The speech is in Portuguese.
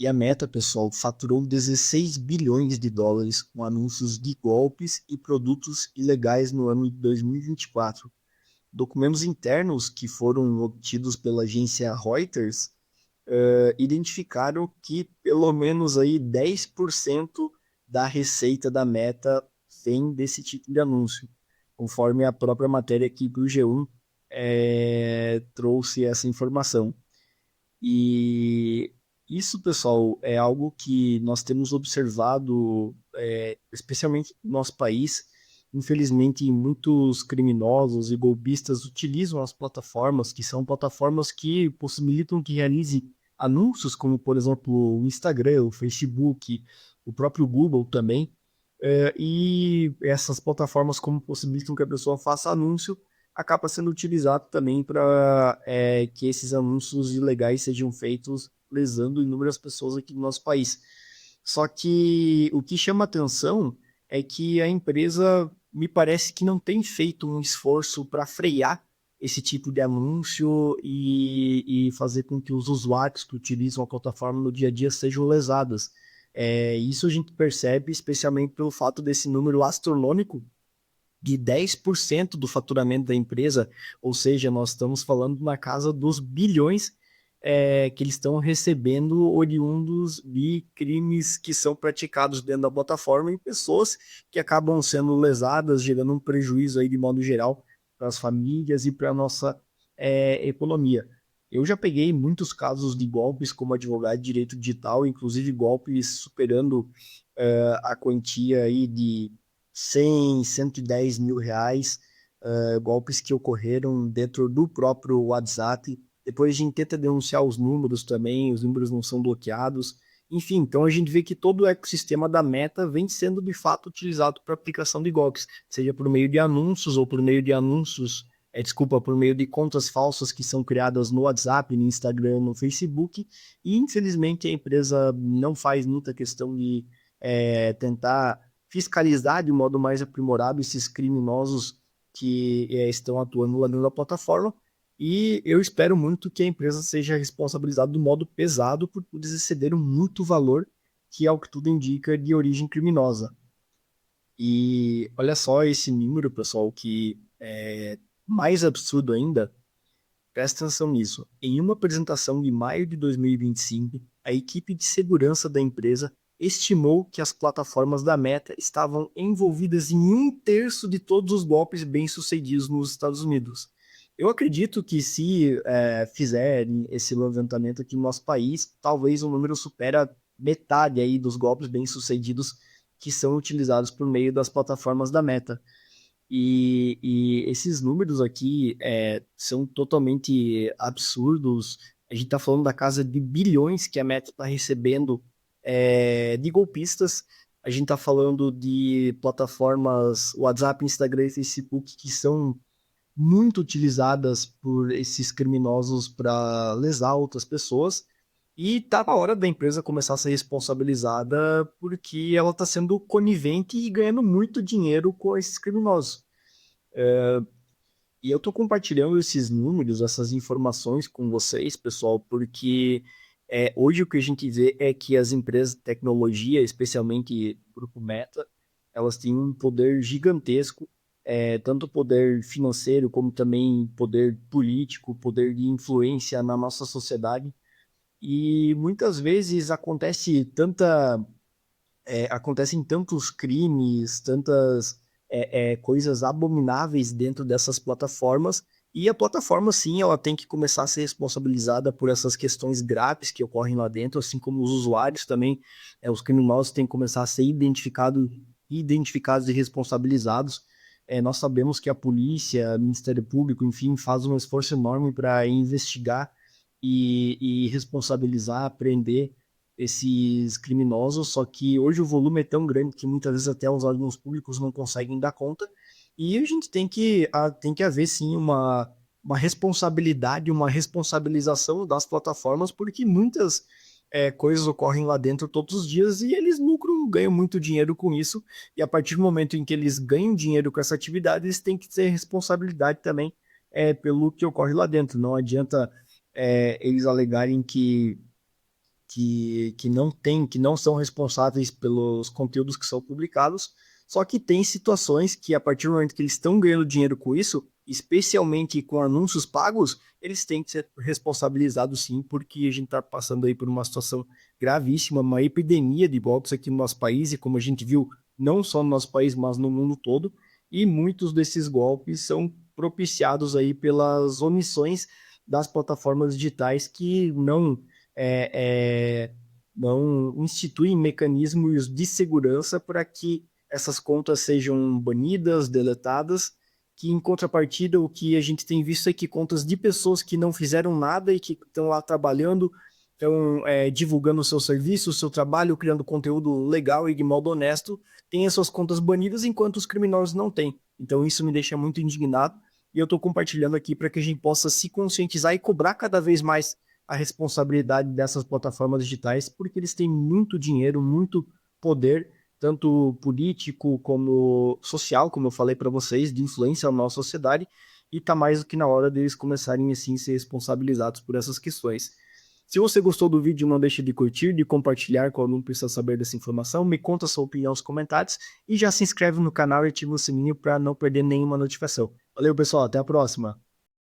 E a Meta, pessoal, faturou 16 bilhões de dólares com anúncios de golpes e produtos ilegais no ano de 2024. Documentos internos que foram obtidos pela agência Reuters identificaram que pelo menos aí 10% da receita da Meta vem desse tipo de anúncio, conforme a própria matéria aqui do G1 trouxe essa informação. E isso, pessoal, é algo que nós temos observado, especialmente no nosso país. Infelizmente, muitos criminosos e golpistas utilizam as plataformas, que são plataformas que possibilitam que realize anúncios, como, por exemplo, o Instagram, o Facebook, o próprio Google também. E essas plataformas, como possibilitam que a pessoa faça anúncio, acaba sendo utilizado também para que esses anúncios ilegais sejam feitos lesando inúmeras pessoas aqui no nosso país. Só que o que chama atenção é que a empresa me parece que não tem feito um esforço para frear esse tipo de anúncio e fazer com que os usuários que utilizam a plataforma no dia a dia sejam lesados. Isso a gente percebe especialmente pelo fato desse número astronômico de 10% do faturamento da empresa, ou seja, nós estamos falando na casa dos bilhões que eles estão recebendo oriundos de crimes que são praticados dentro da plataforma e pessoas que acabam sendo lesadas, gerando um prejuízo aí de modo geral para as famílias e para a nossa economia. Eu já peguei muitos casos de golpes como advogado de direito digital, inclusive golpes superando a quantia aí de 100, 110 mil reais, golpes que ocorreram dentro do próprio WhatsApp. Depois a gente tenta denunciar os números também, os números não são bloqueados. Enfim, então a gente vê que todo o ecossistema da Meta vem sendo de fato utilizado para aplicação de golpes, seja por meio de anúncios ou por meio de anúncios, por meio de contas falsas que são criadas no WhatsApp, no Instagram, no Facebook. E infelizmente a empresa não faz muita questão de tentar fiscalizar de modo mais aprimorado esses criminosos que estão atuando lá dentro da plataforma. E eu espero muito que a empresa seja responsabilizada do modo pesado por eles excederam muito valor, que é o que tudo indica de origem criminosa. E olha só esse número, pessoal, que é mais absurdo ainda. Presta atenção nisso. Em uma apresentação de maio de 2025, a equipe de segurança da empresa estimou que as plataformas da Meta estavam envolvidas em um terço de todos os golpes bem-sucedidos nos Estados Unidos. Eu acredito que se fizerem esse levantamento aqui no nosso país, talvez o número supera metade aí dos golpes bem-sucedidos que são utilizados por meio das plataformas da Meta. E esses números aqui são totalmente absurdos. A gente está falando da casa de bilhões que a Meta está recebendo de golpistas. A gente está falando de plataformas WhatsApp, Instagram e Facebook que são muito utilizadas por esses criminosos para lesar outras pessoas. E tá na hora da empresa começar a ser responsabilizada porque ela está sendo conivente e ganhando muito dinheiro com esses criminosos. E eu estou compartilhando esses números, essas informações com vocês, pessoal, porque hoje o que a gente vê é que as empresas de tecnologia, especialmente o Grupo Meta, elas têm um poder gigantesco, tanto poder financeiro como também poder político, poder de influência na nossa sociedade. E muitas vezes acontecem tantos crimes, tantas coisas abomináveis dentro dessas plataformas, e a plataforma, sim, ela tem que começar a ser responsabilizada por essas questões graves que ocorrem lá dentro, assim como os usuários também, os criminosos têm que começar a ser identificados e responsabilizados. Nós sabemos que a polícia, o Ministério Público, enfim, faz um esforço enorme para investigar e responsabilizar, prender esses criminosos, só que hoje o volume é tão grande que muitas vezes até os órgãos públicos não conseguem dar conta, e a gente tem que haver sim uma responsabilidade, uma responsabilização das plataformas, porque muitas coisas ocorrem lá dentro todos os dias e eles lucram, ganham muito dinheiro com isso, e a partir do momento em que eles ganham dinheiro com essa atividade, eles têm que ter responsabilidade também pelo que ocorre lá dentro. Não adianta eles alegarem que que não são responsáveis pelos conteúdos que são publicados, só que tem situações que, a partir do momento que eles estão ganhando dinheiro com isso, especialmente com anúncios pagos, eles têm que ser responsabilizados sim, porque a gente está passando aí por uma situação gravíssima, uma epidemia de golpes aqui no nosso país, e como a gente viu, não só no nosso país, mas no mundo todo, e muitos desses golpes são propiciados aí pelas omissões das plataformas digitais que é, é, não instituem mecanismos de segurança para que essas contas sejam banidas, deletadas, que em contrapartida o que a gente tem visto é que contas de pessoas que não fizeram nada e que estão lá trabalhando, estão divulgando o seu serviço, o seu trabalho, criando conteúdo legal e de modo honesto, têm as suas contas banidas, enquanto os criminosos não têm. Então isso me deixa muito indignado e eu estou compartilhando aqui para que a gente possa se conscientizar e cobrar cada vez mais a responsabilidade dessas plataformas digitais, porque eles têm muito dinheiro, muito poder, tanto político como social, como eu falei para vocês, de influência na nossa sociedade, e está mais do que na hora deles começarem assim a ser responsabilizados por essas questões. Se você gostou do vídeo, não deixe de curtir, de compartilhar com alguém que precisa saber dessa informação, me conta a sua opinião nos comentários e já se inscreve no canal e ativa o sininho para não perder nenhuma notificação. Valeu, pessoal, até a próxima!